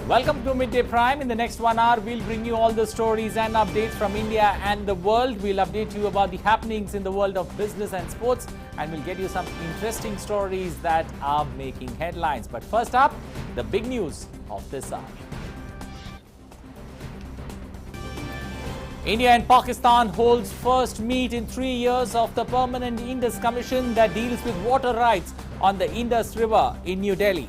Welcome to Midday Prime. In the next 1 hour, we'll bring you all the stories and updates from India and the world. We'll update you about the happenings in the world of business and sports, and we'll get you some interesting stories that are making headlines. But first up, the big news of this hour. India and Pakistan holds first meet in 3 years of the Permanent Indus Commission that deals with water rights on the Indus River in New Delhi.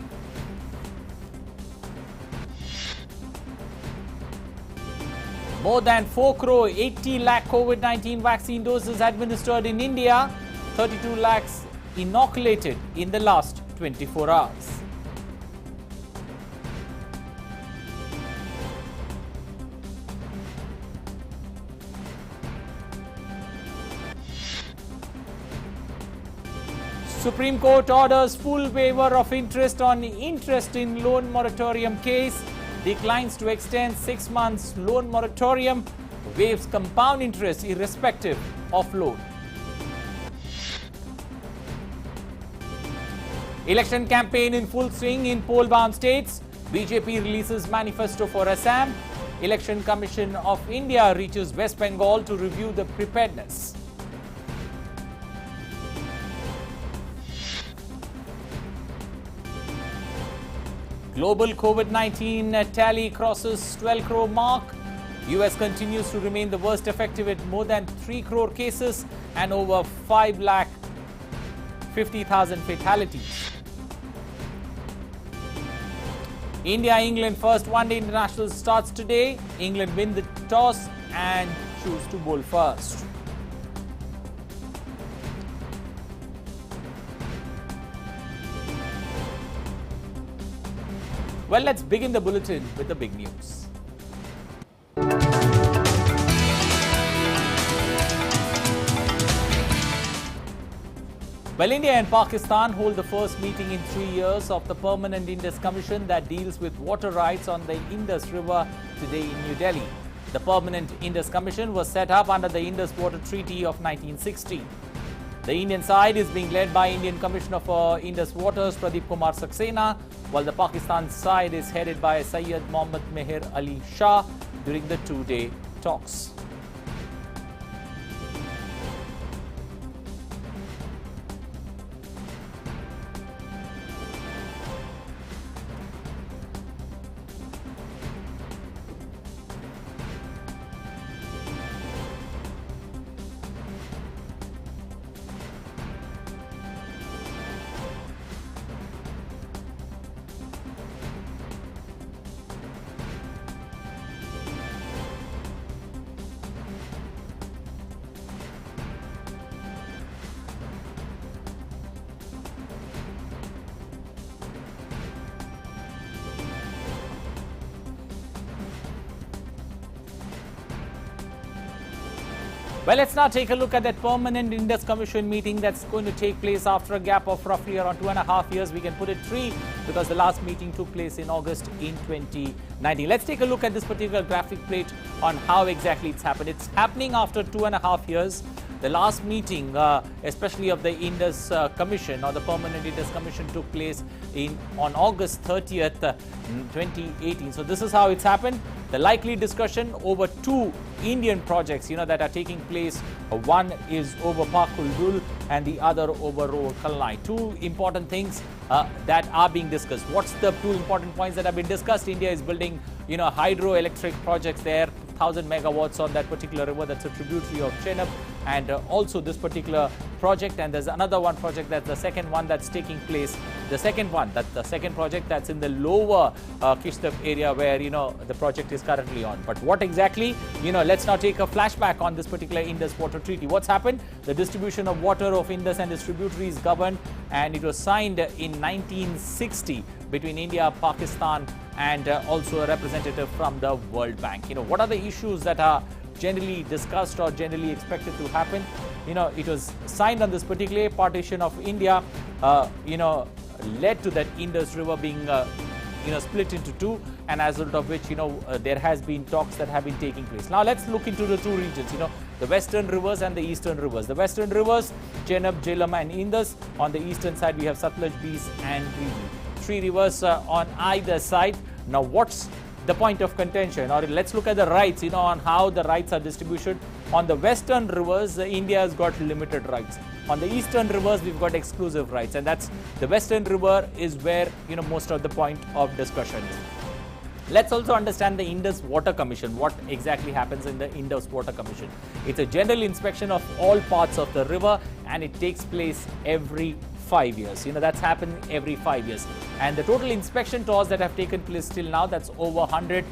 More than 4 crore 80 lakh COVID-19 vaccine doses administered in India, 32 lakhs inoculated in the last 24 hours. Supreme Court orders full waiver of interest on interest in loan moratorium case. Declines to extend 6 months loan moratorium, waives compound interest irrespective of loan. Election campaign in full swing in poll-bound states. BJP releases manifesto for Assam. Election Commission of India reaches West Bengal to review the preparedness. Global COVID-19 tally crosses 12 crore mark. US continues to remain the worst affected with more than 3 crore cases and over 5,50,000 fatalities. India-England first one-day international starts today. England win the toss and choose to bowl first. Well, let's begin the bulletin with the big news. Well, India and Pakistan hold the first meeting in 3 years of the Permanent Indus Commission that deals with water rights on the Indus River today in New Delhi. The Permanent Indus Commission was set up under the Indus Water Treaty of 1960. The Indian side is being led by Indian Commissioner for Indus Waters Pradeep Kumar Saxena, while the Pakistan side is headed by Syed Mohammad Meher Ali Shah during the 2-day talks. Well, let's now take a look at that Permanent Indus Commission meeting that's going to take place after a gap of roughly around 2.5 years. We can put it 3 because the last meeting took place in August in 2019. Let's take a look at this particular graphic plate on how exactly it's happened. It's happening after 2.5 years. The last meeting, especially of the Indus Commission or the Permanent Indus Commission, took place on August 30th, 2018. So this is how it's happened. The likely discussion over 2 Indian projects, that are taking place. One is over Pakul Dul and the other over Road Kalnai. 2 important things that are being discussed. What's the 2 important points that have been discussed? India is building, hydroelectric projects there, 1,000 megawatts on that particular river. That's a tributary of Chenab. And also this particular project, and there's another one project, that's the second one that's taking place. The second project that's in the lower Kishtap area where, the project is currently on. But what exactly, let's now take a flashback on this particular Indus Water Treaty. What's happened? The distribution of water of Indus and its tributaries governed, and it was signed in 1960 between India, Pakistan, and also a representative from the World Bank. What are the issues that are generally discussed or generally expected to happen? It was signed on this particular partition of India, led to that Indus River being, split into 2, and as a result of which, there has been talks that have been taking place. Now let's look into the 2 regions, the western rivers and the eastern rivers. The western rivers, Chenab, Jhelum and Indus. On the eastern side, we have Satluj, Beas and Green. 3 rivers on either side. Now, what's the point of contention? Or let's look at the rights, on how the rights are distributed. On the western rivers, India has got limited rights. On the eastern rivers, we've got exclusive rights, and that's the western river is where, most of the point of discussion is. Let's also understand the Indus Water Commission. What exactly happens in the Indus Water Commission? It's a general inspection of all parts of the river, and it takes place every 5 years. That's happened every 5 years. And the total inspection tours that have taken place till now, that's over 100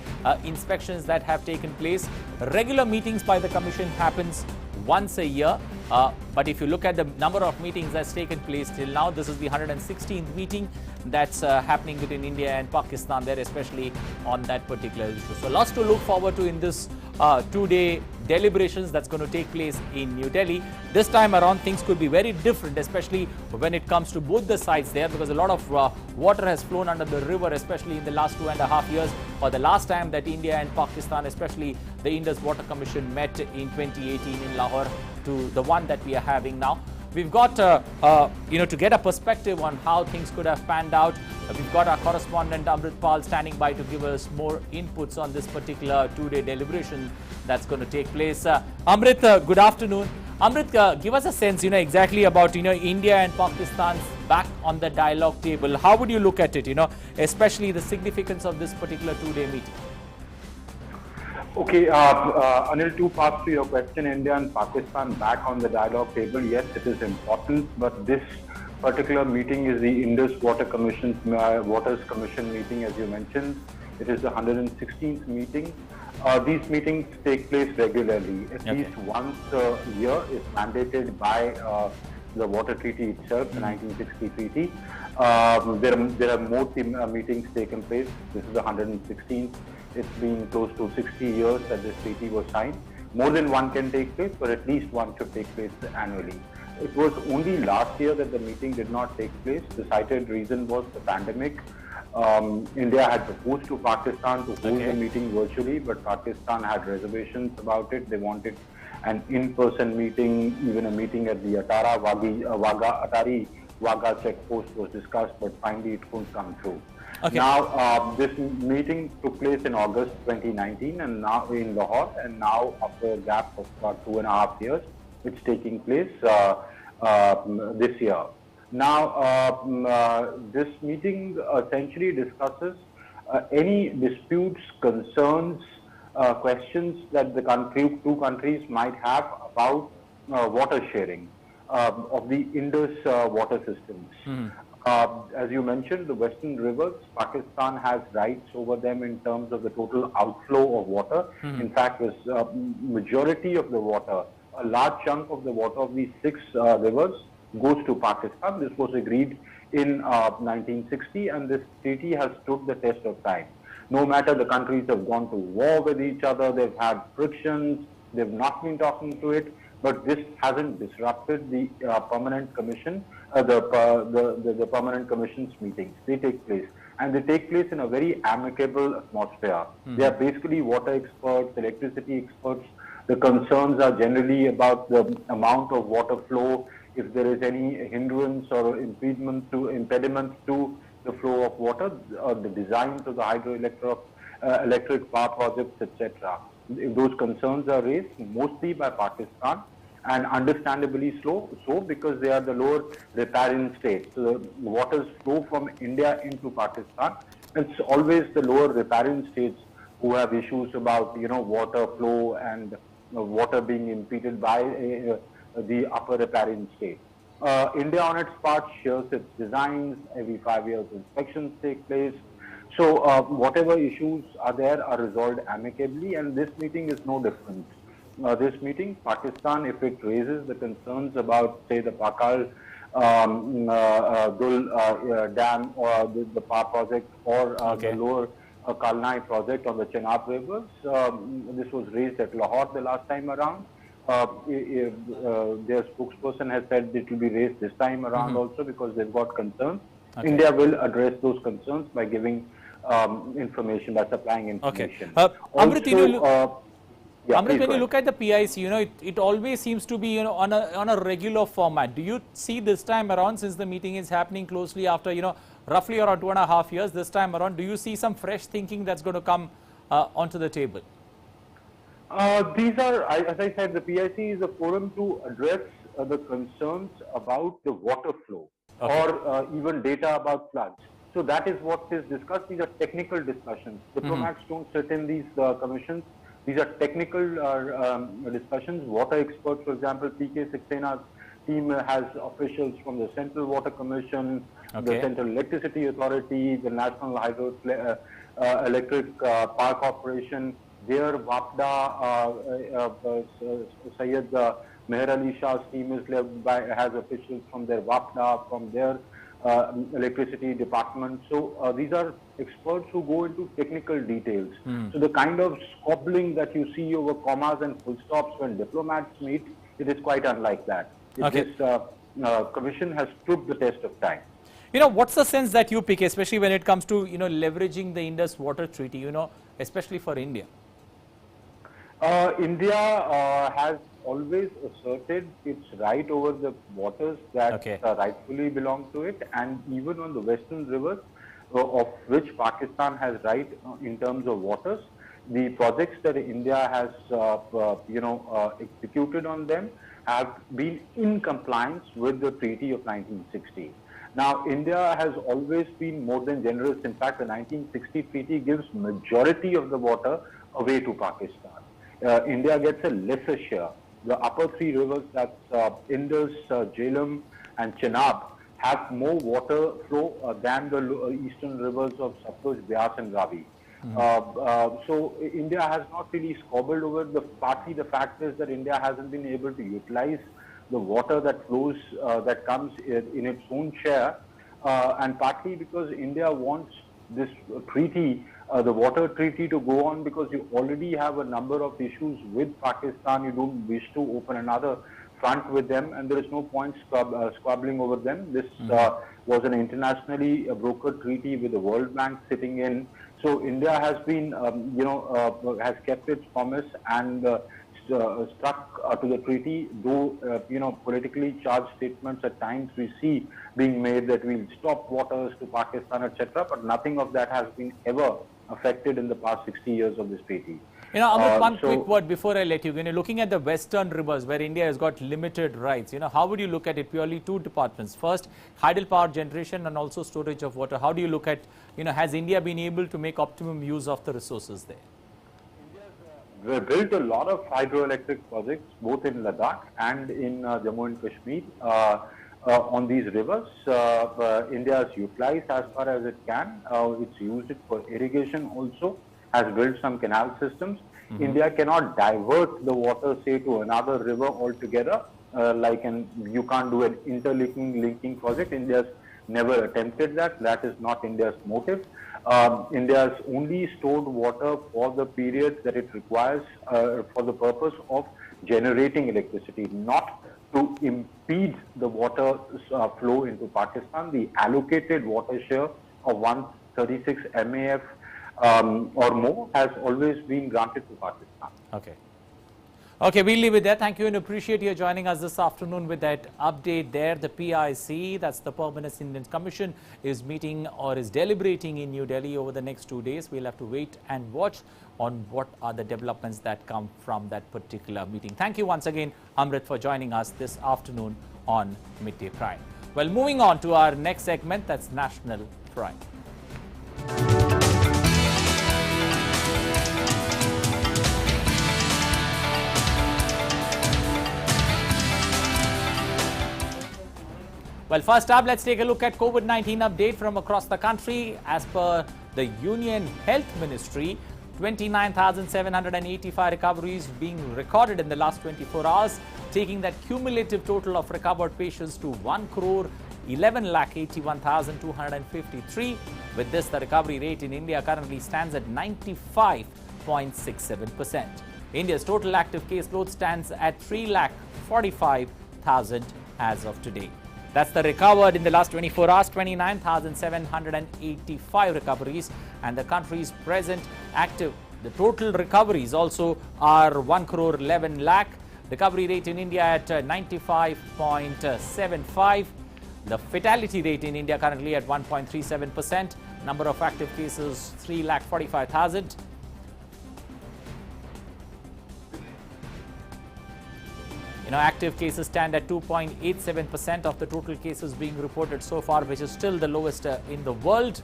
inspections that have taken place. Regular meetings by the commission happens once a year. But if you look at the number of meetings that's taken place till now, this is the 116th meeting that's happening between India and Pakistan there, especially on that particular issue. So lots to look forward to in this 2-day deliberations that's going to take place in New Delhi. This time around, things could be very different, especially when it comes to both the sides there, because a lot of water has flown under the river, especially in the last 2.5 years, or the last time that India and Pakistan, especially the Indus Water Commission, met in 2018 in Lahore to the one that we are having now. We've got, to get a perspective on how things could have panned out. We've got our correspondent Amrit Pal standing by to give us more inputs on this particular 2-day deliberation that's going to take place. Amrit, good afternoon. Amrit, give us a sense, exactly about, India and Pakistan's back on the dialogue table. How would you look at it, especially the significance of this particular 2-day meeting? Okay, Anil, two parts to your question. India and Pakistan back on the dialogue table. Yes, it is important, but this particular meeting is the Indus Water Commission, Waters Commission meeting, as you mentioned. It is the 116th meeting. These meetings take place regularly. At least once a year is mandated by the Water Treaty itself, the 1960 treaty. There are more meetings taken place. This is the 116th. It's been close to 60 years that this treaty was signed. More than one can take place, but at least one should take place annually. It was only last year that the meeting did not take place. The cited reason was the pandemic. India had proposed to Pakistan to hold the meeting virtually, but Pakistan had reservations about it. They wanted an in-person meeting, even a meeting at the Atari Wagah checkpost was discussed, but finally it couldn't come through. Now, this meeting took place in August 2019 and now in Lahore, and now after a gap of about 2.5 years, it's taking place this year. Now, this meeting essentially discusses any disputes, concerns, questions that the two countries might have about water sharing of the Indus water systems. As you mentioned, the western rivers, Pakistan has rights over them in terms of the total outflow of water. In fact, the majority of the water, a large chunk of the water of these 6 rivers goes to Pakistan. This was agreed in 1960, and this treaty has stood the test of time. No matter the countries have gone to war with each other, they've had frictions, they've not been talking to it, but this hasn't disrupted the Permanent Commission, the Permanent Commission's meetings. They take place, and they take place in a very amicable atmosphere. They are basically water experts, electricity experts. The concerns are generally about the amount of water flow, if there is any hindrance or impediment to the flow of water, or the designs of the hydroelectric power projects, etc. Those concerns are raised mostly by Pakistan, and understandably so because they are the lower riparian states. So the waters flow from India into Pakistan. It's always the lower riparian states who have issues about water flow and water being impeded by the upper riparian states. India on its part shares its designs. Every 5 years inspections take place. So whatever issues are there are resolved amicably, and this meeting is no different. This meeting, Pakistan, if it raises the concerns about, say, the Pakal Dul Dam or the power project, or the lower Kalnai project on the Chenab rivers, this was raised at Lahore the last time around. Their spokesperson has said it will be raised this time around also because they've got concerns. India will address those concerns by giving information, by supplying information. Amrit, Yeah, Amrit, please when go you ahead. look at the PIC, it always seems to be, on a regular format. Do you see this time around, since the meeting is happening closely after, roughly around 2.5 years, this time around, do you see some fresh thinking that's going to come onto the table? These are, as I said, the PIC is a forum to address the concerns about the water flow Okay. or even data about floods. So that is what is discussed. These are technical discussions. Diplomats don't sit in these commissions. These are technical discussions. Water experts, for example, PK Sixena's team has officials from the Central Water Commission, the Okay. Central Electricity Authority, the National Electric Power Corporation. Their WAPDA, Syed Meher Ali Shah's team is led by, has officials from their WAPDA, from their electricity department. So these are experts who go into technical details. So the kind of squabbling that you see over commas and full stops when diplomats meet, it is quite unlike that. Okay. This commission has stood the test of time. What's the sense that you pick, especially when it comes to, leveraging the Indus Water Treaty, especially for India? India has always asserted its right over the waters that rightfully belong to it, and even on the western rivers, of which Pakistan has right in terms of waters. The projects that India has, executed on them have been in compliance with the Treaty of 1960. Now, India has always been more than generous. In fact, the 1960 treaty gives majority of the water away to Pakistan. India gets a lesser share. The upper three rivers, that's Indus, Jhelum, and Chenab, have more water flow than the eastern rivers of Satluj, Beas, and Ravi. So India has not really squabbled over partly the fact is that India hasn't been able to utilize the water that flows, that comes in its own share, and partly because India wants this treaty, the water treaty, to go on because you already have a number of issues with Pakistan. You don't wish to open another front with them, and there is no point squabbling over them. This was an internationally brokered treaty with the World Bank sitting in. So India has been, has kept its promise and stuck to the treaty, though, politically charged statements at times we see being made that we'll stop waters to Pakistan, etc. But nothing of that has been ever affected in the past 60 years of this treaty. Amrit, one quick word before I let you. When you're looking at the western rivers where India has got limited rights, how would you look at it? Purely two departments. First, hydel power generation and also storage of water. How do you look at, has India been able to make optimum use of the resources there? We've built a lot of hydroelectric projects, both in Ladakh and in Jammu and Kashmir, on these rivers. India has utilized as far as it can. It's used it for irrigation also, has built some canal systems. India cannot divert the water, say, to another river altogether, you can't do an interlinking project. India's never attempted that. That is not India's motive. India has only stored water for the period that it requires for the purpose of generating electricity, not to impede the water flow into Pakistan. The allocated water share of 136 MAF or more has always been granted to Pakistan. Okay, we'll leave it there. Thank you and appreciate you joining us this afternoon with that update there. The PIC, that's the Permanent Indus Commission, is meeting or is deliberating in New Delhi over the next 2 days. We'll have to wait and watch on what are the developments that come from that particular meeting. Thank you once again, Amrit, for joining us this afternoon on Midday Prime. Well, moving on to our next segment, that's National Prime. Well, first up, let's take a look at COVID-19 update from across the country. As per the Union Health Ministry, 29,785 recoveries being recorded in the last 24 hours, taking that cumulative total of recovered patients to 1,11,81,253. With this, the recovery rate in India currently stands at 95.67%. India's total active caseload stands at 3,45,000 as of today. That's the recovered in the last 24 hours, 29,785 recoveries, and the country's present active The total recoveries also are 1 crore 11 lakh. Recovery rate in India at 95.75. The fatality rate in India currently at 1.37%. Number of active cases 3,45,000. Active cases stand at 2.87% of the total cases being reported so far, which is still the lowest in the world.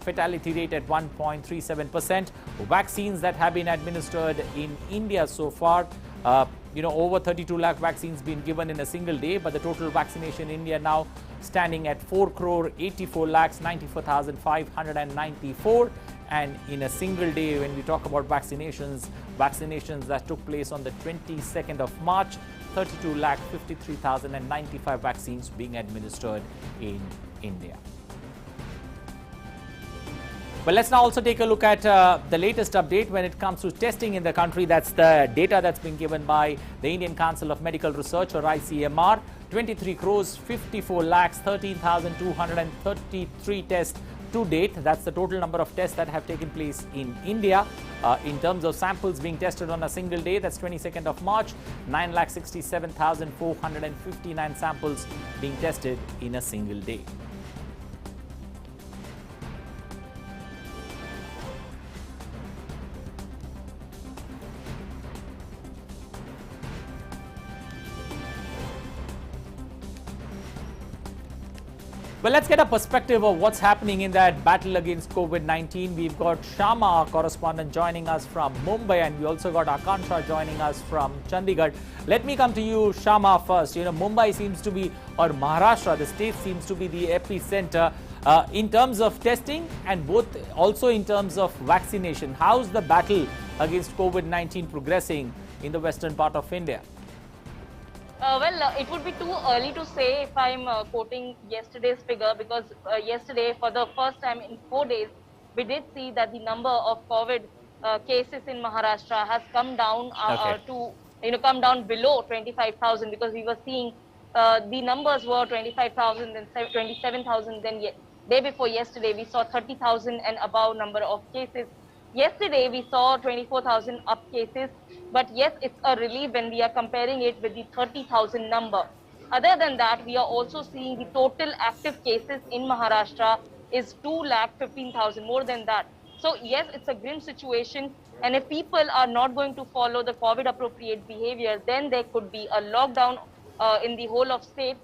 Fatality rate at 1.37%. Vaccines that have been administered in India so far, over 32 lakh vaccines been given in a single day, but the total vaccination in India now standing at 4 crore 84 lakhs 94,594. And in a single day, when we talk about vaccinations that took place on the 22nd of March, 32 lakh 53,095 vaccines being administered in India. But let's now also take a look at the latest update when it comes to testing in the country. That's the data that's been given by the Indian Council of Medical Research, or ICMR. 23 crores 54 lakhs 13,233 tests to date. That's the total number of tests that have taken place in India. In terms of samples being tested on a single day, that's 22nd of March, 9,67,459 samples being tested in a single day. Well, let's get a perspective of what's happening in that battle against COVID-19. We've got Shama, our correspondent, joining us from Mumbai, and we also got Akansha joining us from Chandigarh. Let me come to you, Shama, first. Mumbai seems to be, or Maharashtra, the state seems to be the epicenter in terms of testing and both also in terms of vaccination. How's the battle against COVID-19 progressing in the western part of India? It would be too early to say if I'm quoting yesterday's figure, because yesterday, for the first time in 4 days, we did see that the number of COVID cases in Maharashtra has come down come down below 25,000, because we were seeing the numbers were 25,000 and 27,000. Then day before yesterday, we saw 30,000 and above number of cases. Yesterday, we saw 24,000 up cases. But yes, it's a relief when we are comparing it with the 30,000 number. Other than that, we are also seeing the total active cases in Maharashtra is 2,15,000, more than that. So yes, it's a grim situation. And if people are not going to follow the COVID appropriate behavior, then there could be a lockdown in the whole of state.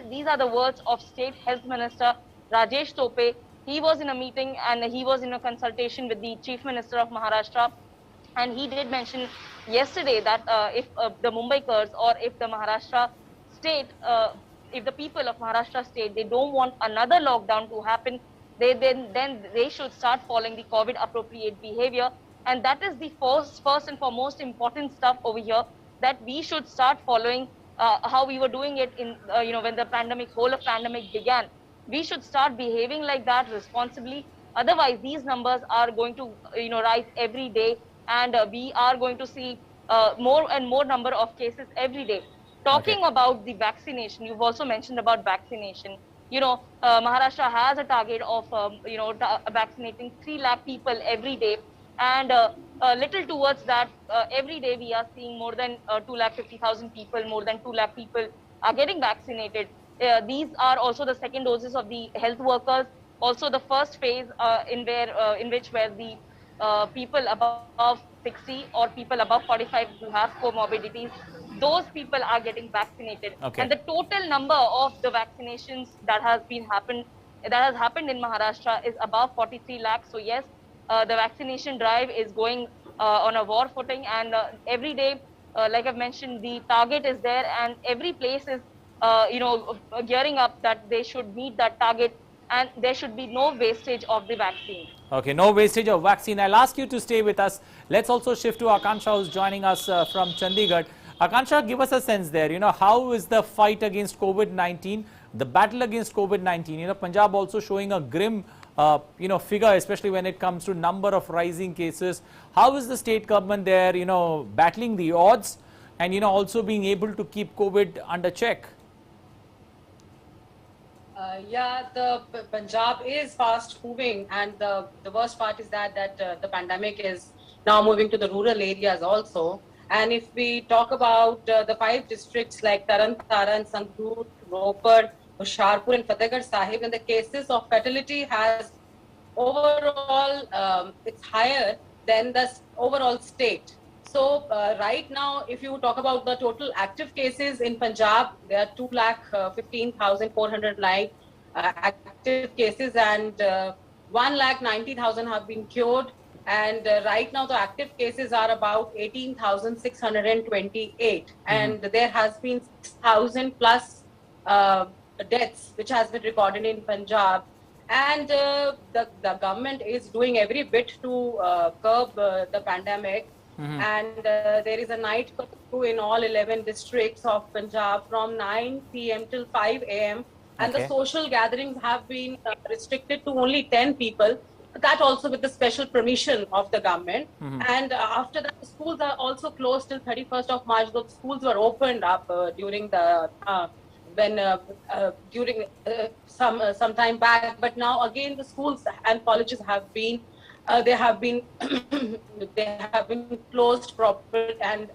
These are the words of State Health Minister Rajesh Tope. He was in a meeting and he was in a consultation with the Chief Minister of Maharashtra. And he did mention yesterday that if the Mumbaikars or if the Maharashtra state, if the people of Maharashtra state, they don't want another lockdown to happen, then they should start following the COVID appropriate behavior. And that is the first and foremost important stuff over here, that we should start following how we were doing it in, when the whole of pandemic began. We should start behaving like that responsibly. Otherwise, these numbers are going to, rise every day. And we are going to see more and more number of cases every day. Talking about the vaccination, you've also mentioned about vaccination. Maharashtra has a target of, vaccinating 3 lakh people every day. And a little towards that, every day we are seeing more than 2,50,000 people, more than 2 lakh people are getting vaccinated. These are also the second doses of the health workers. Also the first phase in which the people above 60 or people above 45 who have comorbidities, those people are getting vaccinated. And the total number of the vaccinations that has happened in Maharashtra is above 43 lakhs. So yes, the vaccination drive is going on a war footing, and every day, like I've mentioned, the target is there, and every place is gearing up that they should meet that target, and there should be no wastage of the vaccine. Okay, no wastage of vaccine. I'll ask you to stay with us. Let's also shift to Akansha, who's joining us from Chandigarh. Akansha, give us a sense there. How is the fight against COVID-19, the battle against COVID-19? Punjab also showing a grim, figure, especially when it comes to number of rising cases. How is the state government there, battling the odds and, also being able to keep COVID under check? Yeah, the Punjab is fast moving, and the worst part is that the pandemic is now moving to the rural areas also. And if we talk about the 5 districts like Taran Taran, Sangrur, Ropar, Hoshiarpur, and Fatehgarh Sahib, then the cases of fatality has overall it's higher than the overall state. So right now, if you talk about the total active cases in Punjab, there are 2,15,400 active cases, and 1,90,000 have been cured. And right now, the active cases are about 18,628, and there has been 6,000 plus deaths which has been recorded in Punjab. And the government is doing every bit to curb the pandemic. And there is a night curfew in all 11 districts of Punjab from 9 p.m. till 5 a.m. And the social gatherings have been restricted to only 10 people. That also with the special permission of the government. And after that, the schools are also closed till 31st of March. Those schools were opened up during the during some time back, but now again the schools and colleges have been they have been they have been closed proper, and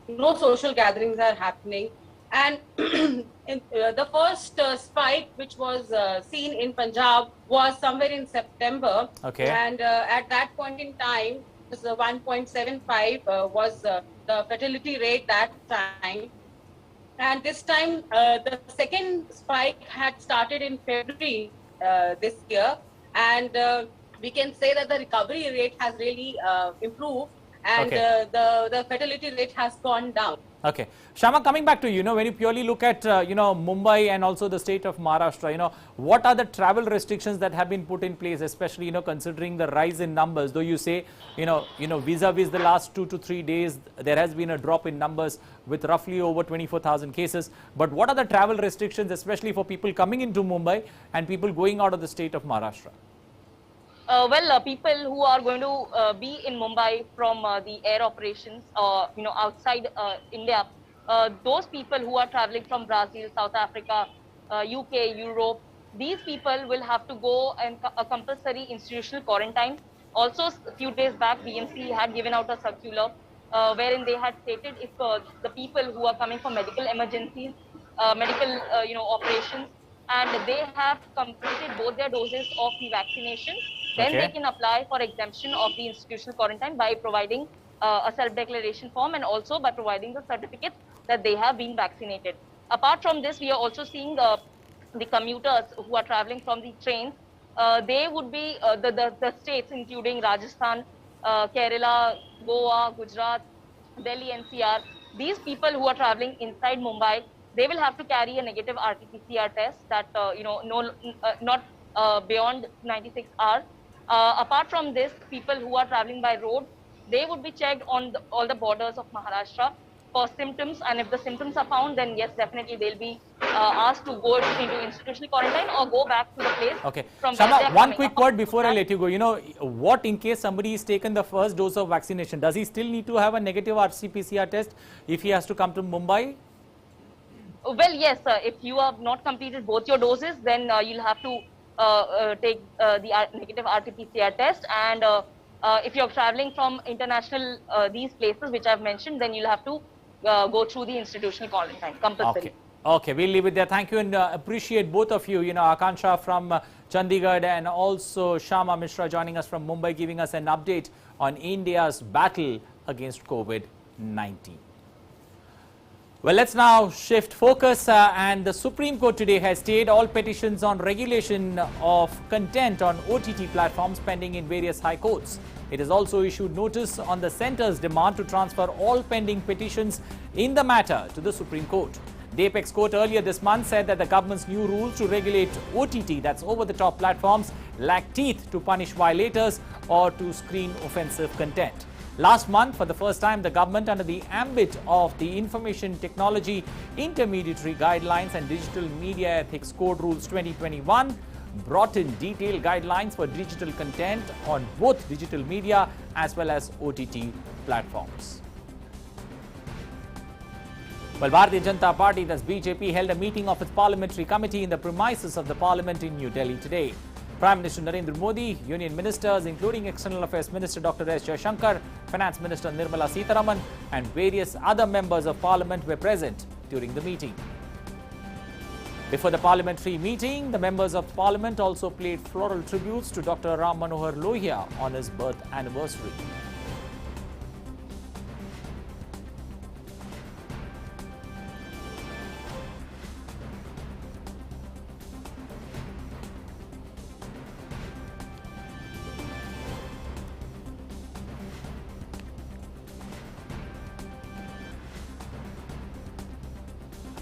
no social gatherings are happening. And the first spike which was seen in Punjab was somewhere in September, and at that point in time, 1.75 was the fertility rate that time. And this time, the second spike had started in February this year, and we can say that the recovery rate has really improved, and the fertility rate has gone down. Okay. Shama, coming back to you, when you purely look at, Mumbai and also the state of Maharashtra, what are the travel restrictions that have been put in place, especially, considering the rise in numbers? Though you say, vis-a-vis the last 2 to 3 days, there has been a drop in numbers with roughly over 24,000 cases. But what are the travel restrictions, especially for people coming into Mumbai and people going out of the state of Maharashtra? People who are going to be in Mumbai from the air operations, outside India, those people who are traveling from Brazil, South Africa, UK, Europe, these people will have to go and a compulsory institutional quarantine. Also, a few days back, BMC had given out a circular wherein they had stated if the people who are coming for medical emergencies, medical, operations, and they have completed both their doses of the vaccination, then they can apply for exemption of the institutional quarantine by providing a self-declaration form, and also by providing the certificate that they have been vaccinated. Apart from this, we are also seeing the commuters who are traveling from the trains. They would be the states including Rajasthan, Kerala, Goa, Gujarat, Delhi, NCR. These people who are traveling inside Mumbai, they will have to carry a negative RT-PCR test that, not beyond 96 hours. Apart from this, people who are traveling by road, they would be checked on all the borders of Maharashtra for symptoms, and if the symptoms are found, then yes, definitely they'll be asked to go into institutional quarantine or go back to the place. From Shama, one quick word before I let you go. What in case somebody is taken the first dose of vaccination, does he still need to have a negative RT-PCR test if he has to come to Mumbai? Well, yes, if you have not completed both your doses, then you'll have to take the negative RT-PCR test, and if you're traveling from international these places which I've mentioned, then you'll have to go through the institutional quarantine compulsory. Okay, we'll leave it there. Thank you, and appreciate both of you. Akansha from Chandigarh and also Shama Mishra joining us from Mumbai, giving us an update on India's battle against COVID-19. Well, let's now shift focus, and the Supreme Court today has stayed all petitions on regulation of content on OTT platforms pending in various high courts. It has also issued notice on the centre's demand to transfer all pending petitions in the matter to the Supreme Court. The Apex Court earlier this month said that the government's new rules to regulate OTT, that's over-the-top platforms, lack teeth to punish violators or to screen offensive content. Last month, for the first time, the government, under the ambit of the Information Technology Intermediary Guidelines and Digital Media Ethics Code Rules 2021, brought in detailed guidelines for digital content on both digital media as well as OTT platforms. Well, Bharatiya Janata Party, that's BJP, held a meeting of its parliamentary committee in the premises of the parliament in New Delhi today. Prime Minister Narendra Modi, Union Ministers, including External Affairs Minister Dr. S. Jaishankar, Finance Minister Nirmala Sitharaman, and various other members of parliament were present during the meeting. Before the parliamentary meeting, the members of parliament also paid floral tributes to Dr. Ram Manohar Lohia on his birth anniversary.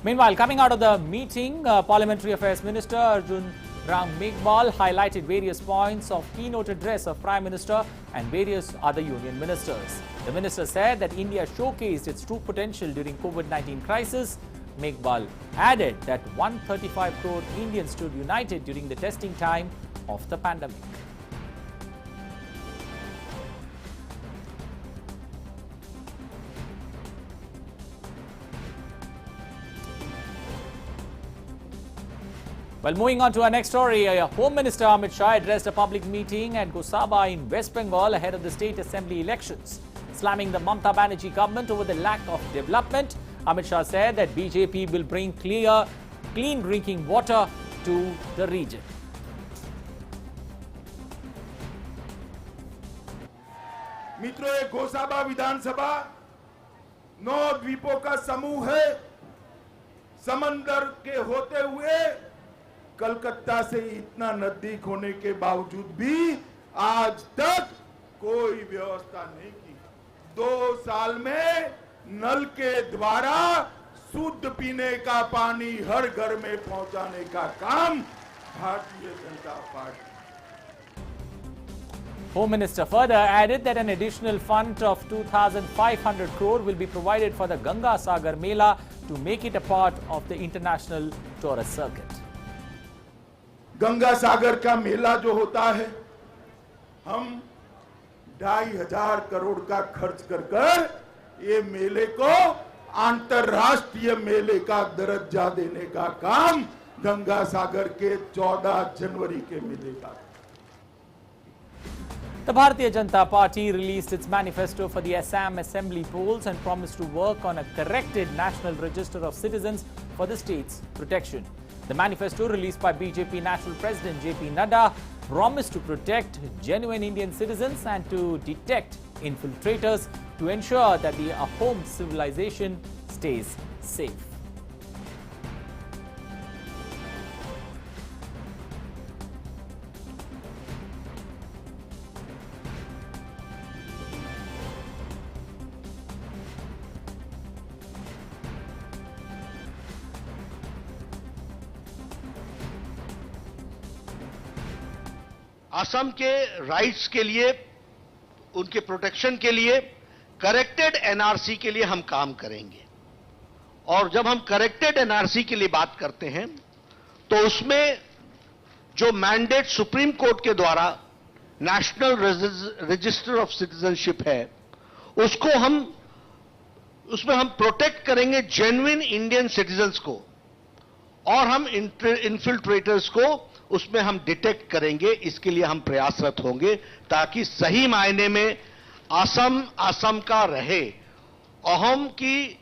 Meanwhile, coming out of the meeting, Parliamentary Affairs Minister Arjun Ram Meghwal highlighted various points of keynote address of Prime Minister and various other union ministers. The minister said that India showcased its true potential during COVID-19 crisis. Meghwal added that 135 crore Indians stood united during the testing time of the pandemic. Well, moving on to our next story, Home Minister Amit Shah addressed a public meeting at Gosaba in West Bengal ahead of the state assembly elections. Slamming the Mamata Banerjee government over the lack of development, Amit Shah said that BJP will bring clean drinking water to the region. मित्रों, ये गोसाबा विधानसभा 9 द्वीपों का समूह है। समंदर के होते हुए कलकत्ता से इतना नजदीक होने के बावजूद भी आज तक कोई व्यवस्था नहीं की। 2 साल में नल के द्वारा शुद्ध पीने का पानी हर घर में पहुंचाने का काम Bharatiya Janata party. Home Minister further added that an additional fund of 2,500 crore will be provided for the Ganga Sagar Mela to make it a part of the international tourist circuit. Ganga Sagar का मेला जो होता है, हम 2,500 करोड़ का खर्च कर ये मेले को अंतर्राष्ट्रीय मेले का दर्जा देने का काम गंगा सागर के 14 जनवरी के मेले का। The Bharatiya Janata Party released its manifesto for the Assam Assembly polls and promised to work on a corrected National Register of Citizens for the state's protection. The manifesto released by BJP National President JP Nadda promised to protect genuine Indian citizens and to detect infiltrators to ensure that the home civilization stays safe. Assam के rights के लिए, उनके protection के लिए corrected NRC के लिए हम काम करेंगे। और जब हम करेक्टेड एनआरसी के लिए बात करते हैं तो उसमें जो मैंडेट सुप्रीम कोर्ट के द्वारा नेशनल रजिस्टर ऑफ सिटीजनशिप है, उसमें हम प्रोटेक्ट करेंगे जेन्युइन इंडियन सिटीजन्स को, और हम इन्फिल्ट्रेटर्स को उसमें हम डिटेक्ट करेंगे। इसके लिए हम प्रयासरत होंगे ताकि सही मायने में असम का रहे, अहम की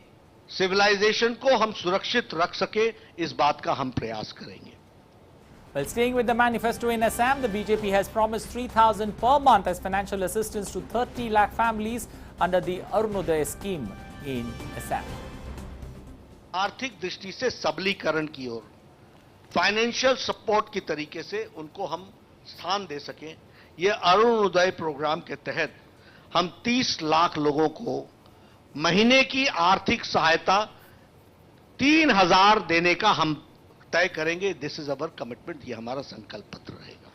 सिविलाइजेशन को हम सुरक्षित रख सके, इस बात का हम प्रयास करेंगे। Well, staying with the manifesto in Assam, the BJP has promised 3,000 per month as financial assistance to 30 lakh families under the Arunodaya scheme in Assam. आर्थिक दृष्टि से सबलीकरण की ओर फाइनेंशियल सपोर्ट की तरीके से उनको हम स्थान दे सकें, ये अरुणोदय प्रोग्राम के तहत हम 30 लाख लोगों को महीने की आर्थिक सहायता 3,000 देने का हम तय करेंगे। दिस इज अवर कमिटमेंट, ये हमारा संकल्प पत्र रहेगा।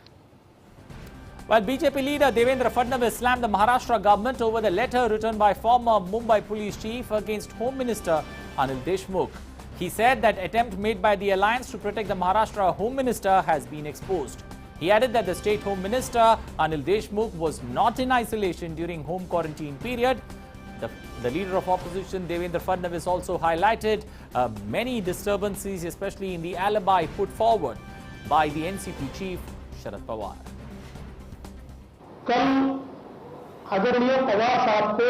Well, BJP leader Devendra Fadnavis slammed the Maharashtra government over the letter written by former Mumbai police chief against Home Minister Anil Deshmukh. He said that attempt made by the alliance to protect the Maharashtra Home Minister has been exposed. He added that the State Home Minister Anil Deshmukh was not in isolation during home quarantine period. The leader of opposition, Devendra Fadnavis, also highlighted many disturbances, especially in the alibi put forward by the NCP chief, Sharad Pawar. कल आदरणीय पवार साहब को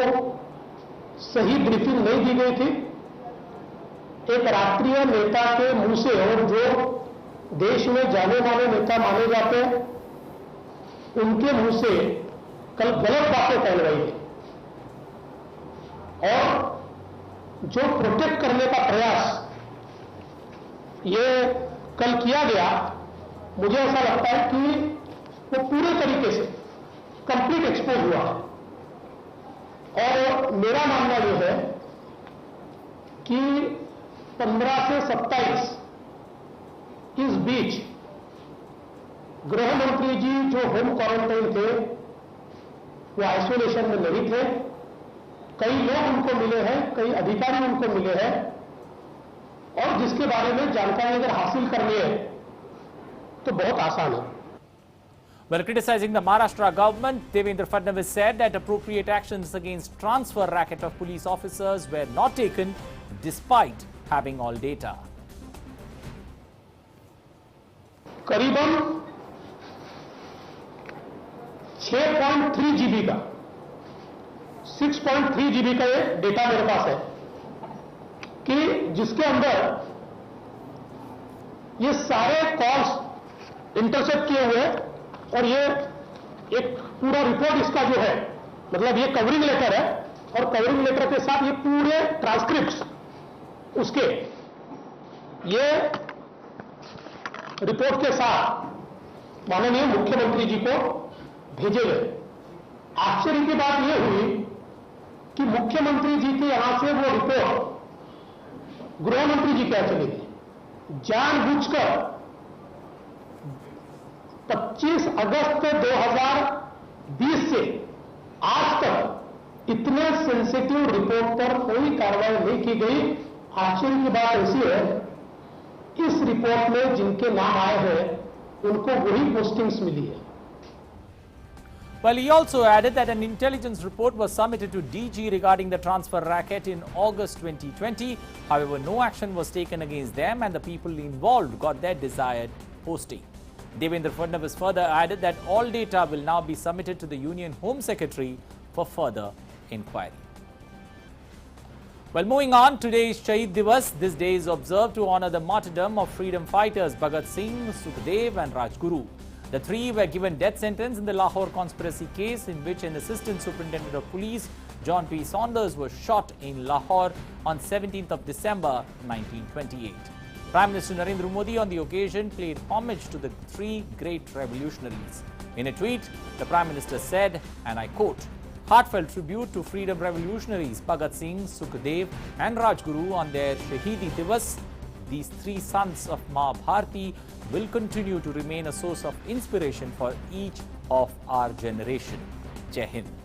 सही briefing नहीं दी गई थी। एक राष्ट्रीय नेता के मुंह से, और जो देश में जाने माने नेता माने जाते हैं, उनके मुंह से कल गलत बातें फैल रही है। और जो प्रोटेक्ट करने का प्रयास ये कल किया गया, मुझे ऐसा लगता है कि वो पूरे तरीके से कंप्लीट एक्सपोज हुआ है। और मेरा मानना यह है कि 15 से 27 इस बीच गृह मंत्री जी जो होम क्वारंटाइन थे, वो आइसोलेशन में नहीं थे। कई लोग उनको मिले हैं, कई अधिकारी उनको मिले हैं, और जिसके बारे में जानकारी अगर हासिल करनी है तो बहुत आसान है। Well, criticizing the Maharashtra government, Devendra Fadnavis said that appropriate actions against transfer racket of police officers were not taken despite having all data. करीबन 6.3 GB का 6.3 GB का ये डेटा मेरे पास है कि जिसके अंदर ये सारे कॉल्स इंटरसेप्ट किए हुए हैं, और ये एक पूरा रिपोर्ट इसका जो है, मतलब ये कवरिंग लेटर है, और कवरिंग लेटर के साथ ये पूरे ट्रांसक्रिप्ट्स उसके ये रिपोर्ट के साथ माननीय मुख्यमंत्री जी को भेजे गए। आश्चर्य की बात यह हुई कि मुख्यमंत्री जी के यहां से वो रिपोर्ट गृह मंत्री जी क्या चली गई। जानबूझकर 25 अगस्त 2020 से आज तक इतने सेंसिटिव रिपोर्ट पर कोई कार्रवाई नहीं की गई। आश्चर्य की बात ऐसी है, इस रिपोर्ट में जिनके नाम आए हैं उनको वही पोस्टिंग्स मिली है। Well, he also added that an intelligence report was submitted to DG regarding the transfer racket in August 2020. However, no action was taken against them and the people involved got their desired posting. Devendra Fadnavis further added that all data will now be submitted to the Union Home Secretary for further inquiry. Well, moving on, today is Shaheed Divas. This day is observed to honor the martyrdom of freedom fighters Bhagat Singh, Sukhdev and Rajguru. The three were given death sentence in the Lahore conspiracy case in which an assistant superintendent of police, John P. Saunders, was shot in Lahore on 17th of December 1928. Prime Minister Narendra Modi on the occasion paid homage to the three great revolutionaries. In a tweet, the Prime Minister said, and I quote, "Heartfelt tribute to freedom revolutionaries Bhagat Singh, Sukhdev and Rajguru on their Shahidi Divas. These three sons of Ma Bharti will continue to remain a source of inspiration for each of our generation." Jai Hind.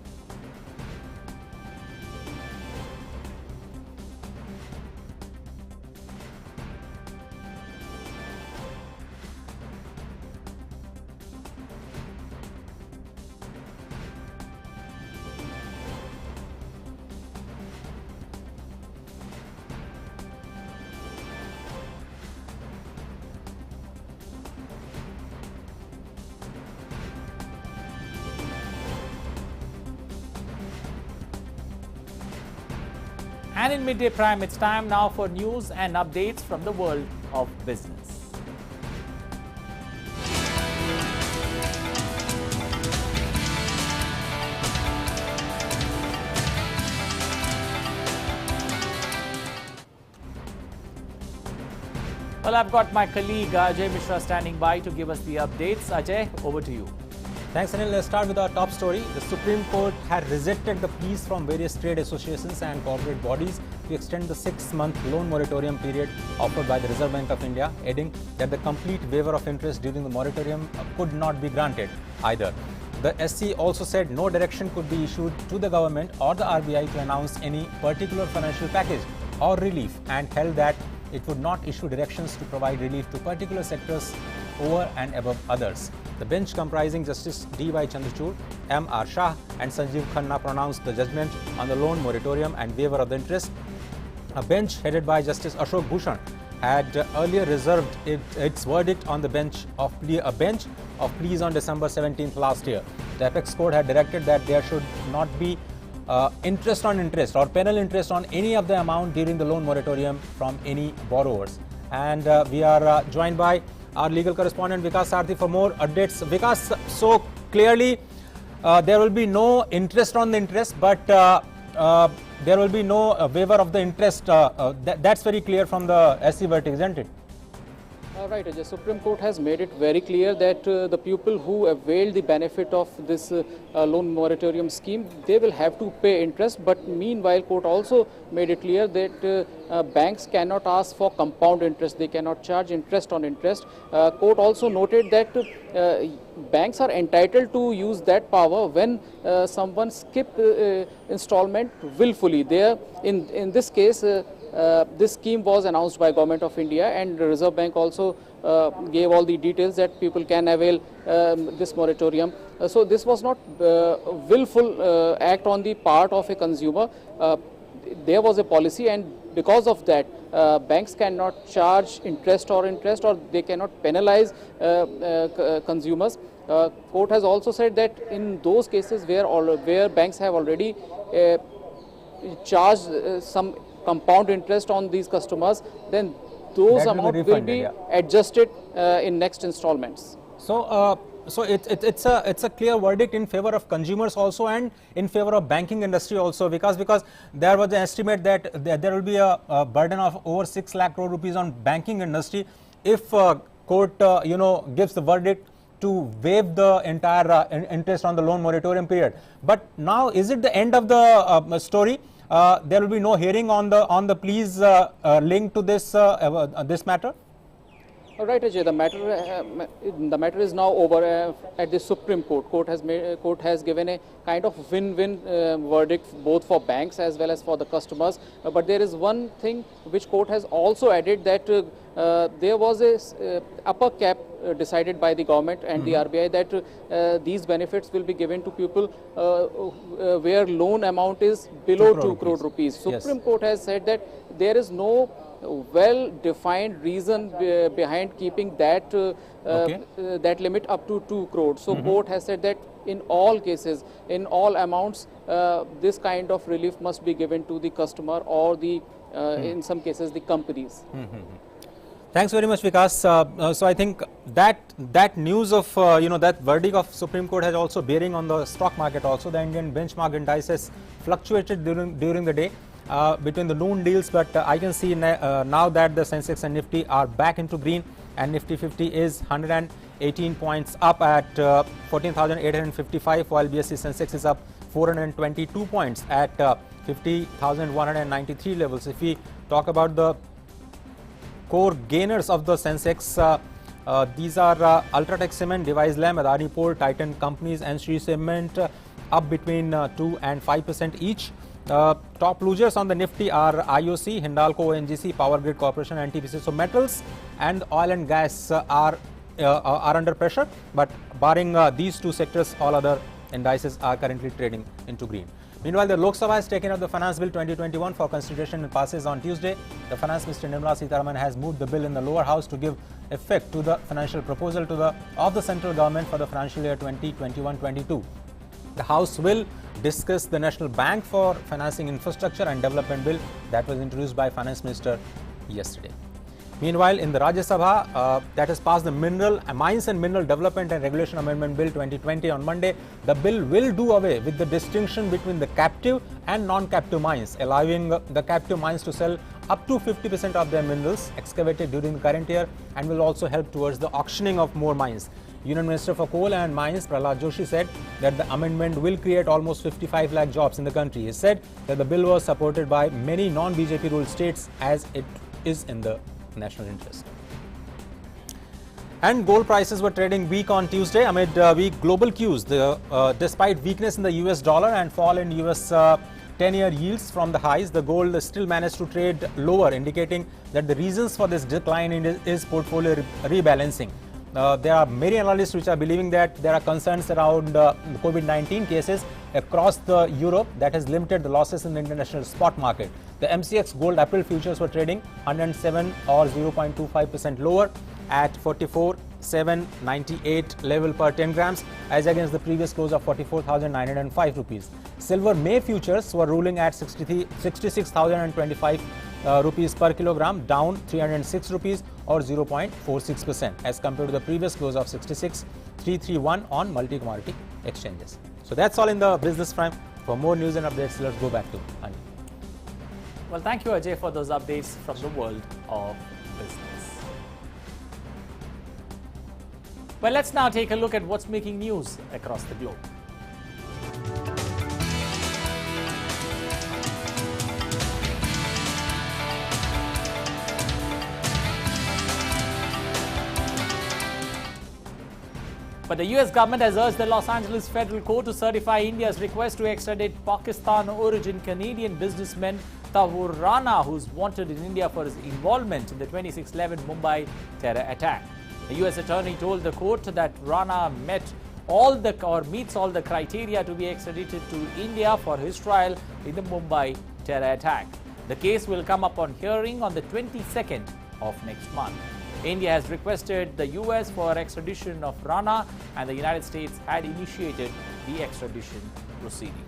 And in Midday Prime, it's time now for news and updates from the world of business. Well, I've got my colleague Ajay Mishra standing by to give us the updates. Ajay, over to you. Thanks, Anil. Let's start with our top story. The Supreme Court had rejected the pleas from various trade associations and corporate bodies to extend the 6-month loan moratorium period offered by the Reserve Bank of India, adding that the complete waiver of interest during the moratorium could not be granted either. The SC also said no direction could be issued to the government or the RBI to announce any particular financial package or relief, and held that it would not issue directions to provide relief to particular sectors over and above others. The bench comprising Justice D.Y. Chandrachud, M.R. Shah and Sanjeev Khanna pronounced the judgment on the loan moratorium and waiver of the interest. A bench headed by Justice Ashok Bhushan had earlier reserved its verdict on the bench of pleas on December 17th last year. The apex court had directed that there should not be interest on interest or penal interest on any of the amount during the loan moratorium from any borrowers. And we are joined by our legal correspondent Vikas Sarthi for more updates. Vikas, so clearly there will be no interest on the interest, but there will be no waiver of the interest. That's very clear from the SC verdict, isn't it? Right, the Supreme Court has made it very clear that the people who availed the benefit of this loan moratorium scheme, they will have to pay interest. But meanwhile, court also made it clear that banks cannot ask for compound interest. They cannot charge interest on interest. Court also noted that banks are entitled to use that power when someone skipped installment willfully. There, in this case, this scheme was announced by Government of India, and the Reserve Bank also gave all the details that people can avail this moratorium. So this was not willful act on the part of a consumer. There was a policy, and because of that, banks cannot charge interest, or they cannot penalize consumers. Court has also said that in those cases where banks have already charged some compound interest on these customers, then those amounts will be adjusted in next installments. So, it's a clear verdict in favor of consumers also and in favor of banking industry also, because there was an estimate that there will be a burden of over 6 lakh crore rupees on banking industry if court gives the verdict to waive the entire interest on the loan moratorium period. But now, is it the end of the story? There will be no hearing on the pleas linked to this matter? Right, Ajay. The matter is now over at the Supreme Court. Court has given a kind of win-win verdict both for banks as well as for the customers. But there is one thing which court has also added, that there was a upper cap decided by the government and the RBI, that these benefits will be given to people where loan amount is below 2 crore rupees. Supreme Court has said that there is no well-defined reason behind keeping that that limit up to 2 crores. So court has said that in all cases, in all amounts, this kind of relief must be given to the customer or the in some cases the companies. Thanks very much, Vikas. So I think that news of that verdict of Supreme Court has also bearing on the stock market also. The Indian benchmark indices fluctuated during the day between the noon deals, but I can see now that the Sensex and Nifty are back into green, and Nifty 50 is 118 points up at 14,855, while BSE Sensex is up 422 points at 50,193 levels. If we talk about the core gainers of the Sensex, these are Ultratech Cement, Device Lam, Adani Port, Titan Companies and Shree Cement up between 2 and 5% each. Top losers on the Nifty are IOC, Hindalco, ONGC, Power Grid Corporation and TPC. So metals and oil and gas are under pressure, but barring these two sectors, all other indices are currently trading into green. Meanwhile, the Lok Sabha has taken up the Finance Bill 2021 for consideration and passes on Tuesday. The Finance Minister Nirmala Sitharaman has moved the bill in the lower house to give effect to the financial proposal of the central government for the financial year 2021-22. The House will discuss the National Bank for Financing Infrastructure and Development Bill that was introduced by Finance Minister yesterday. Meanwhile, in the Rajya Sabha, that has passed the Mines and Mineral Development and Regulation Amendment Bill 2020 on Monday. The bill will do away with the distinction between the captive and non-captive mines, allowing the captive mines to sell up to 50% of their minerals excavated during the current year, and will also help towards the auctioning of more mines. Union Minister for Coal and Mines Prahlad Joshi said that the amendment will create almost 55 lakh jobs in the country. He said that the bill was supported by many non-BJP ruled states as it is in the national interest. And gold prices were trading weak on Tuesday amid weak global cues. Despite weakness in the US dollar and fall in US 10-year yields from the highs, the gold still managed to trade lower, indicating that the reasons for this decline is portfolio rebalancing. there are many analysts which are believing that there are concerns around COVID-19 cases across the Europe that has limited the losses in the international spot market. The MCX gold April futures were trading 107 or 0.25% lower at 44,798 level per 10 grams as against the previous close of 44,905 rupees. Silver May futures were ruling at 66,025 rupees per kilogram, down 306 rupees or 0.46% as compared to the previous close of 66,331 on multi-commodity exchanges. So that's all in the business frame. For more news and updates, let's go back to Anil. Well, thank you, Ajay, for those updates from the world of business. Well, let's now take a look at what's making news across the globe. But the US government has urged the Los Angeles federal court to certify India's request to extradite Pakistan-origin Canadian businessman Tahur Rana, who's wanted in India for his involvement in the 26/11 Mumbai terror attack. The US attorney told the court that Rana meets all the criteria to be extradited to India for his trial in the Mumbai terror attack. The case will come up on hearing on the 22nd of next month. India has requested the US for extradition of Rana, and the United States had initiated the extradition proceeding.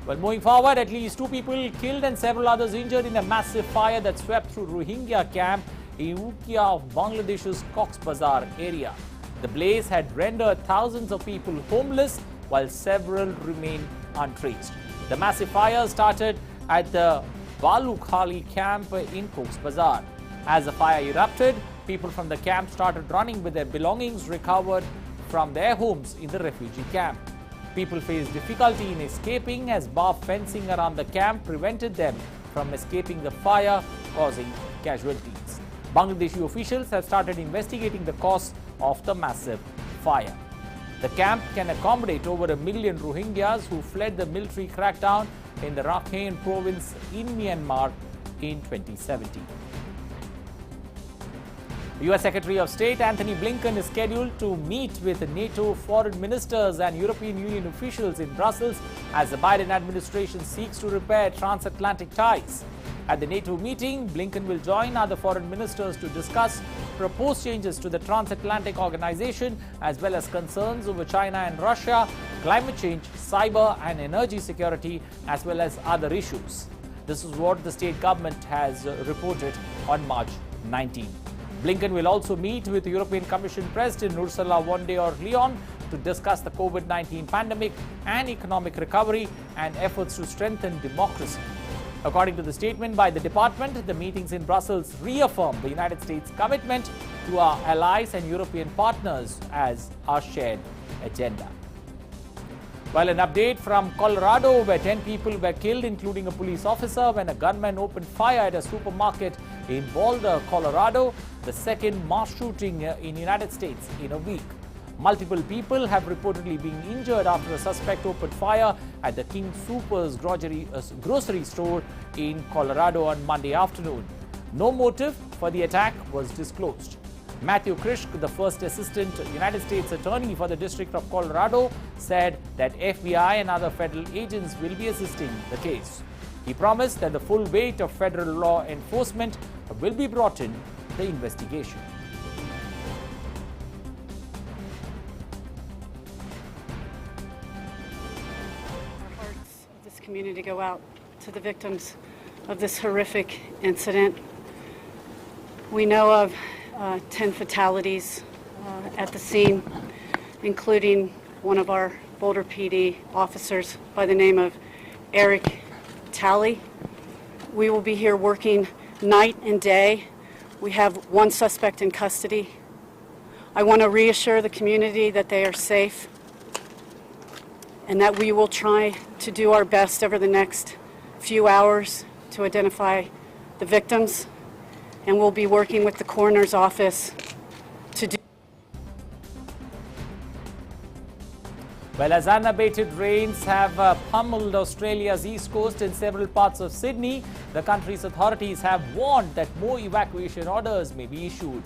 Well, moving forward, at least 2 people killed and several others injured in a massive fire that swept through Rohingya camp in Ukia of Bangladesh's Cox's Bazar area. The blaze had rendered thousands of people homeless, while several remain untraced. The massive fire started at the Balukhali camp in Cox's Bazar. As the fire erupted, people from the camp started running with their belongings recovered from their homes in the refugee camp. People faced difficulty in escaping as barbed fencing around the camp prevented them from escaping the fire, causing casualties. Bangladeshi officials have started investigating the cause of the massive fire. The camp can accommodate over 1 million Rohingyas who fled the military crackdown in the Rakhine province in Myanmar in 2017. US Secretary of State Antony Blinken is scheduled to meet with NATO foreign ministers and European Union officials in Brussels as the Biden administration seeks to repair transatlantic ties. At the NATO meeting, Blinken will join other foreign ministers to discuss proposed changes to the transatlantic organization as well as concerns over China and Russia, climate change, cyber and energy security, as well as other issues. This is what the state government has reported on March 19. Blinken will also meet with the European Commission President Ursula von der Leyen to discuss the COVID-19 pandemic and economic recovery and efforts to strengthen democracy. According to the statement by the department, the meetings in Brussels reaffirm the United States' commitment to our allies and European partners as our shared agenda. While an update from Colorado, where 10 people were killed, including a police officer, when a gunman opened fire at a supermarket in Boulder, Colorado, the second mass shooting in the United States in a week. Multiple people have reportedly been injured after a suspect opened fire at the King Soopers grocery store in Colorado on Monday afternoon. No motive for the attack was disclosed. Matthew Krishk, the first assistant United States attorney for the District of Colorado, said that FBI and other federal agents will be assisting the case. He promised that the full weight of federal law enforcement will be brought in the investigation. Our hearts of this community go out to the victims of this horrific incident. We know of 10 fatalities at the scene, including one of our Boulder PD officers by the name of Eric Talley. We will be here working night and day. We have one suspect in custody. I want to reassure the community that they are safe and that we will try to do our best over the next few hours to identify the victims, and we'll be working with the coroner's office to do. Well, as unabated rains have pummeled Australia's east coast and several parts of Sydney, the country's authorities have warned that more evacuation orders may be issued.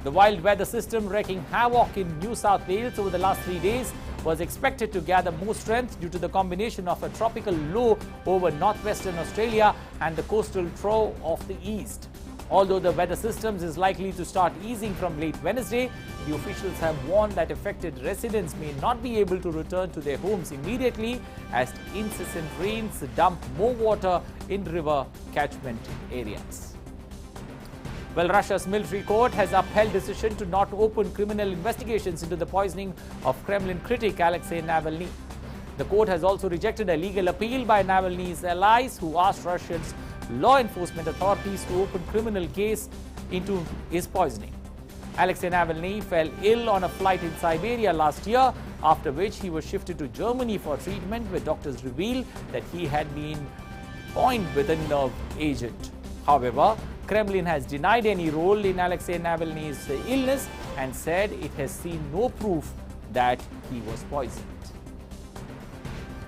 The wild weather system wreaking havoc in New South Wales over the last 3 days was expected to gather more strength due to the combination of a tropical low over northwestern Australia and the coastal trough of the east. Although the weather systems is likely to start easing from late Wednesday, the officials have warned that affected residents may not be able to return to their homes immediately as incessant rains dump more water in river catchment areas. Well, Russia's military court has upheld decision to not open criminal investigations into the poisoning of Kremlin critic Alexei Navalny. The court has also rejected a legal appeal by Navalny's allies who asked Russia's law enforcement authorities to open criminal case into his poisoning. Alexei Navalny fell ill on a flight in Siberia last year, after which he was shifted to Germany for treatment, where doctors revealed that he had been poisoned with a nerve agent. However, Kremlin has denied any role in Alexei Navalny's illness and said it has seen no proof that he was poisoned.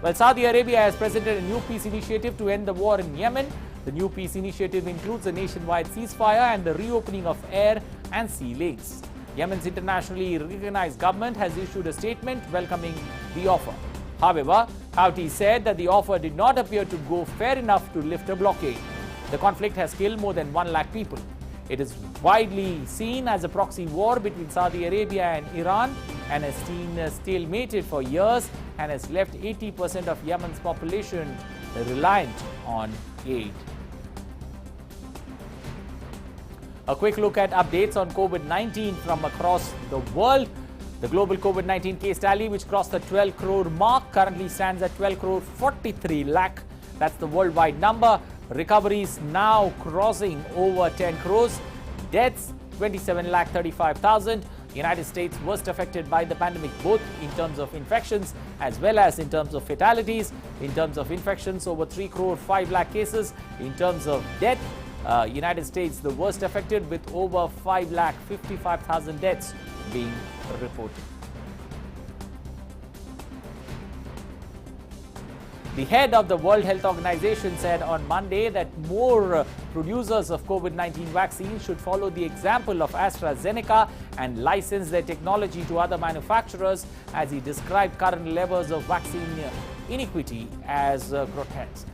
Well, Saudi Arabia has presented a new peace initiative to end the war in Yemen. The new peace initiative includes a nationwide ceasefire and the reopening of air and sea lanes. Yemen's internationally recognized government has issued a statement welcoming the offer. However, Houthi said that the offer did not appear to go fair enough to lift a blockade. The conflict has killed more than 1 lakh people. It is widely seen as a proxy war between Saudi Arabia and Iran and has been stalemated for years and has left 80% of Yemen's population reliant on aid. A quick look at updates on COVID-19 from across the world. The global COVID-19 case tally, which crossed the 12 crore mark, currently stands at 12 crore 43 lakh. That's the worldwide number. Recoveries now crossing over 10 crores. Deaths 27 lakh 35,000. United States worst affected by the pandemic, both in terms of infections as well as in terms of fatalities. In terms of infections, over 3 crore 5 lakh cases. In terms of death, United States the worst affected with over 5 lakh 55,000 deaths being reported. The head of the World Health Organization said on Monday that more producers of COVID-19 vaccines should follow the example of AstraZeneca and license their technology to other manufacturers, as he described current levels of vaccine inequity as grotesque.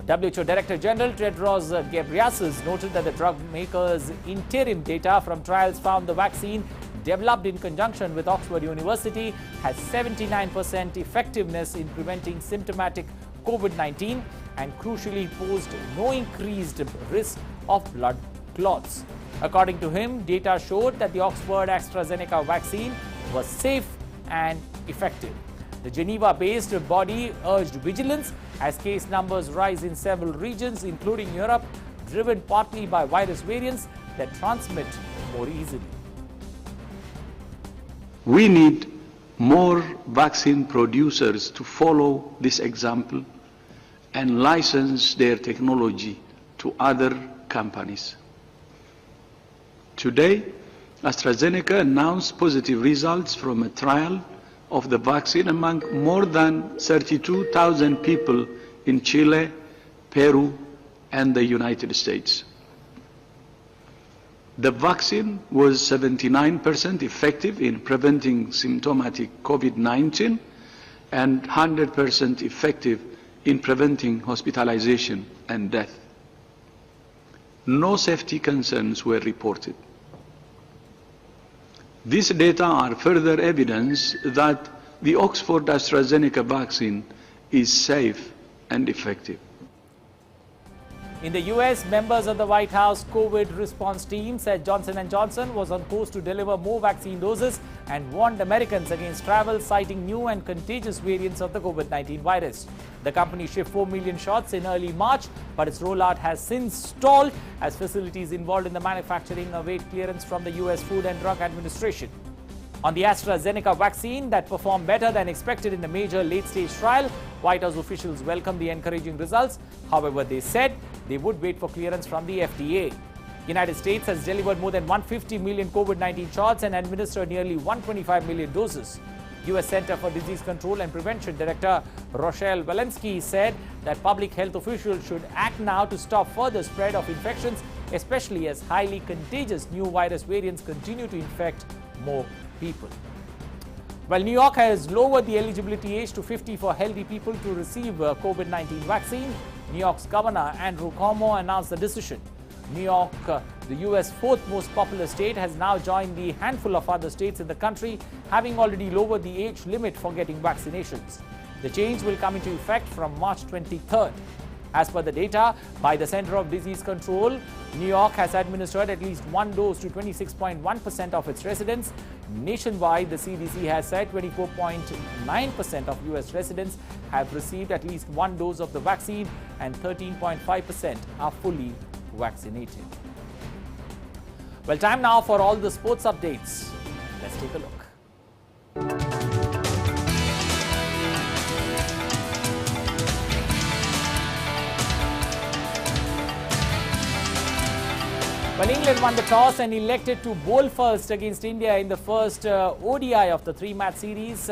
WHO Director General Tedros Ghebreyesus noted that the drug makers' interim data from trials found the vaccine developed in conjunction with Oxford University has 79% effectiveness in preventing symptomatic COVID-19 and crucially posed no increased risk of blood clots. According to him, data showed that the Oxford AstraZeneca vaccine was safe and effective. The Geneva-based body urged vigilance as case numbers rise in several regions, including Europe, driven partly by virus variants that transmit more easily. We need more vaccine producers to follow this example and license their technology to other companies. Today, AstraZeneca announced positive results from a trial of the vaccine among more than 32,000 people in Chile, Peru, and the United States. The vaccine was 79% effective in preventing symptomatic COVID-19 and 100% effective in preventing hospitalization and death. No safety concerns were reported. These data are further evidence that the Oxford AstraZeneca vaccine is safe and effective. In the US, members of the White House COVID response team said Johnson & Johnson was on course to deliver more vaccine doses and warned Americans against travel, citing new and contagious variants of the COVID-19 virus. The company shipped 4 million shots in early March, but its rollout has since stalled as facilities involved in the manufacturing await clearance from the US Food and Drug Administration. On the AstraZeneca vaccine that performed better than expected in a major late-stage trial, White House officials welcomed the encouraging results. However, they said they would wait for clearance from the FDA. United States has delivered more than 150 million COVID-19 shots and administered nearly 125 million doses. U.S. Center for Disease Control and Prevention Director Rochelle Walensky said that public health officials should act now to stop further spread of infections especially as highly contagious new virus variants continue to infect more people. Well, New York has lowered the eligibility age to 50 for healthy people to receive COVID-19 vaccine. New York's Governor Andrew Cuomo announced the decision. New York, the U.S. fourth most populous state, has now joined the handful of other states in the country, having already lowered the age limit for getting vaccinations. The change will come into effect from March 23rd. As per the data by the Center of Disease Control, New York has administered at least one dose to 26.1% of its residents. Nationwide, the CDC has said 24.9% of U.S. residents have received at least one dose of the vaccine and 13.5% are fully vaccinated. Well, time now for all the sports updates. Let's take a look. Well, England won the toss and elected to bowl first against India in the first ODI of the three-match series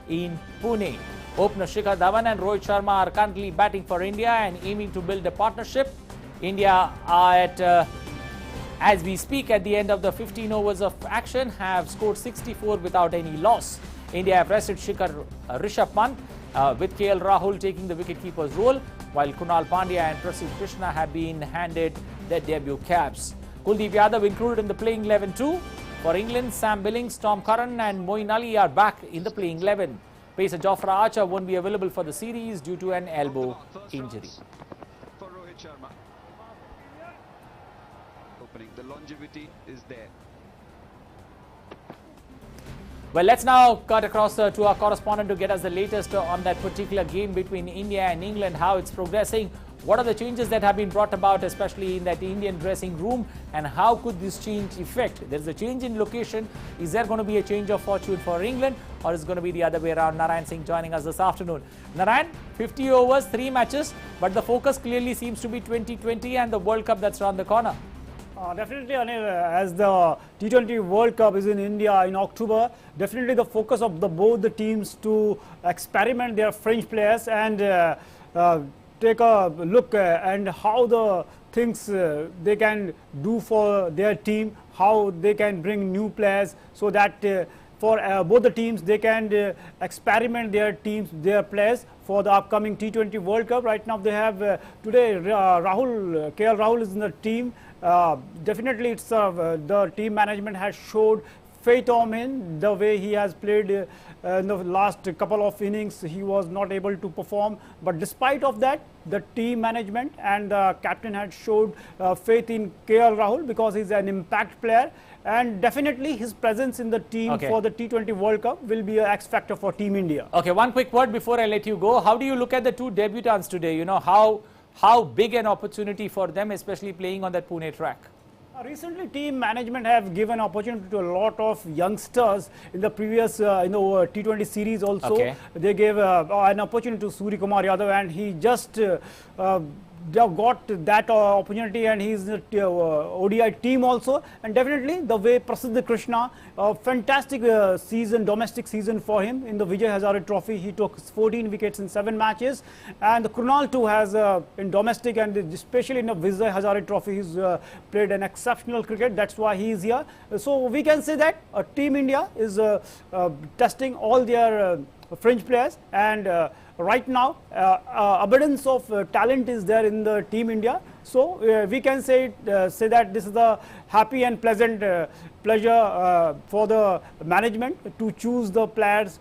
in Pune. Opener Shikhar Dhawan and Rohit Sharma are currently batting for India and aiming to build a partnership. India are as we speak, at the end of the 15 overs of action, have scored 64 without any loss. India have rested Rishabh Pant with KL Rahul taking the wicketkeeper's role, while Kunal Pandya and Prasidh Krishna have been handed their debut caps. Kuldeep Yadav included in the playing 11 too. For England, Sam Billings, Tom Curran and Moeen Ali are back in the playing 11. Pacer Jofra Archer won't be available for the series due to an elbow injury. For Rohit Sharma. Opening, the longevity is there. Well, let's now cut across to our correspondent to get us the latest on that particular game between India and England, how it's progressing. What are the changes that have been brought about, especially in that Indian dressing room, and how could this change affect? There's a change in location. Is there going to be a change of fortune for England, or is it going to be the other way around? Narayan Singh joining us this afternoon. Narayan, 50 overs, 3 matches, but the focus clearly seems to be 2020 and the World Cup that's around the corner. Definitely, Anil, as the T20 World Cup is in India in October, definitely the focus of both the teams to experiment their French players and take a look and how the things they can do for their team, how they can bring new players so that for both the teams they can experiment their teams, their players for the upcoming T20 World Cup. Right now they have today KL Rahul is in the team. Definitely it's the team management has showed faith on him. The way he has played in the last couple of innings, he was not able to perform, but despite of that, the team management and the captain had showed faith in KL Rahul because he's an impact player, and definitely his presence in the team for the T20 World Cup will be an X factor for Team India. Okay, one quick word before I let you go. How do you look at the two debutants today? You know, how big an opportunity for them, especially playing on that Pune track? Recently, team management have given opportunity to a lot of youngsters in the previous T20 series also. They gave an opportunity to Surya Kumar Yadav, and he just got that opportunity, and he's in the ODI team also. And definitely the way Prasidh Krishna, fantastic season, domestic season for him in the Vijay Hazare Trophy. He took 14 wickets in 7 matches, and Krunal too has in domestic and especially in the Vijay Hazare Trophy he's played an exceptional cricket. That's why he is here. So we can say that Team India is testing all their French players, and right now abundance of talent is there in the Team India. So we can say that this is a happy and pleasant pleasure for the management to choose the players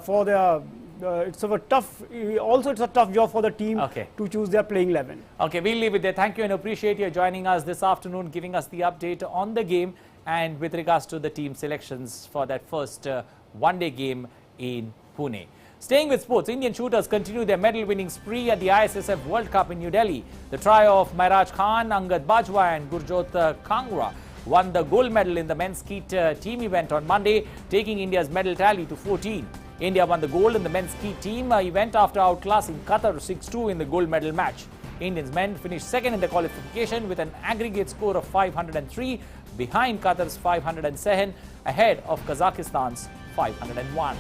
for the it's a tough job for the team to choose their playing 11. Okay, we'll leave it there. Thank you and appreciate you joining us this afternoon, giving us the update on the game and with regards to the team selections for that first one-day game in Pune. Staying with sports, Indian shooters continue their medal-winning spree at the ISSF World Cup in New Delhi. The trio of Mairaj Khan, Angad Bajwa and Gurjot Kangra won the gold medal in the men's skeet team event on Monday, taking India's medal tally to 14. India won the gold in the men's skeet team event after outclassing Qatar 6-2 in the gold medal match. Indians men finished second in the qualification with an aggregate score of 503, behind Qatar's 507, ahead of Kazakhstan's 501.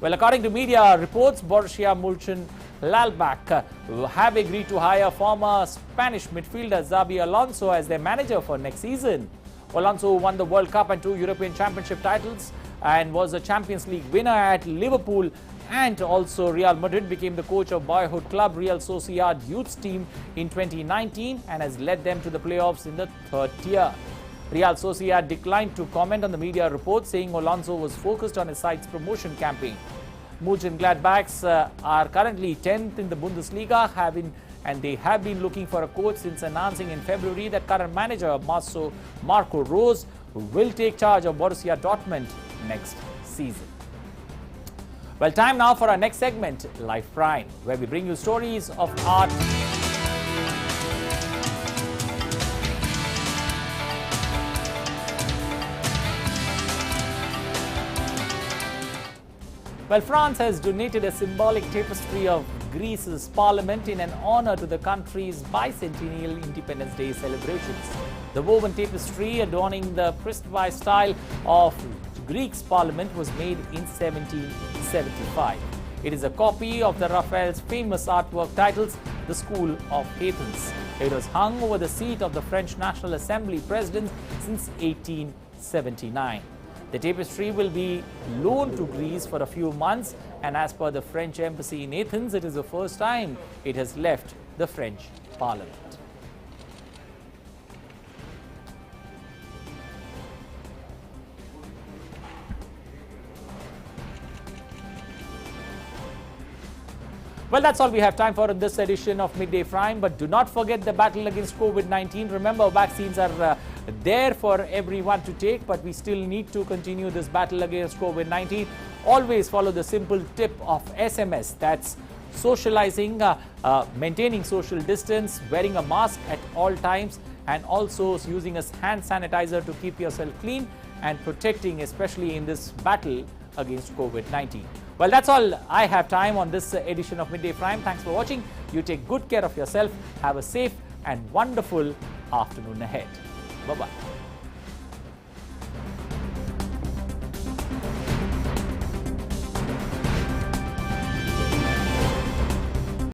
Well, according to media reports, Borussia Lalbach have agreed to hire former Spanish midfielder Xabi Alonso as their manager for next season. Alonso won the World Cup and 2 European Championship titles and was a Champions League winner at Liverpool, and also Real Madrid. Became the coach of boyhood club Real Sociedad youth team in 2019 and has led them to the playoffs in the 3rd tier. Real Sociedad declined to comment on the media report, saying Alonso was focused on his side's promotion campaign. Mönchengladbach are currently 10th in the Bundesliga, and they have been looking for a coach since announcing in February that current manager Marco Rose will take charge of Borussia Dortmund next season. Well, time now for our next segment, Life Prime, where we bring you stories of art, well, France has donated a symbolic tapestry of Greece's parliament in an honor to the country's bicentennial Independence Day celebrations. The woven tapestry adorning the presbyterian style of Greek's parliament was made in 1775. It is a copy of the Raphael's famous artwork titled The School of Athens. It was hung over the seat of the French National Assembly president since 1879. The tapestry will be loaned to Greece for a few months, and as per the French embassy in Athens, it is the first time it has left the French parliament. Well, that's all we have time for in this edition of Midday Prime. But do not forget the battle against COVID-19. Remember, vaccines are there for everyone to take, but we still need to continue this battle against COVID-19. Always follow the simple tip of SMS. That's socializing, maintaining social distance, wearing a mask at all times, and also using a hand sanitizer to keep yourself clean and protecting, especially in this battle against COVID-19. Well, that's all I have time on this edition of Midday Prime. Thanks for watching. You take good care of yourself. Have a safe and wonderful afternoon ahead. Bye-bye.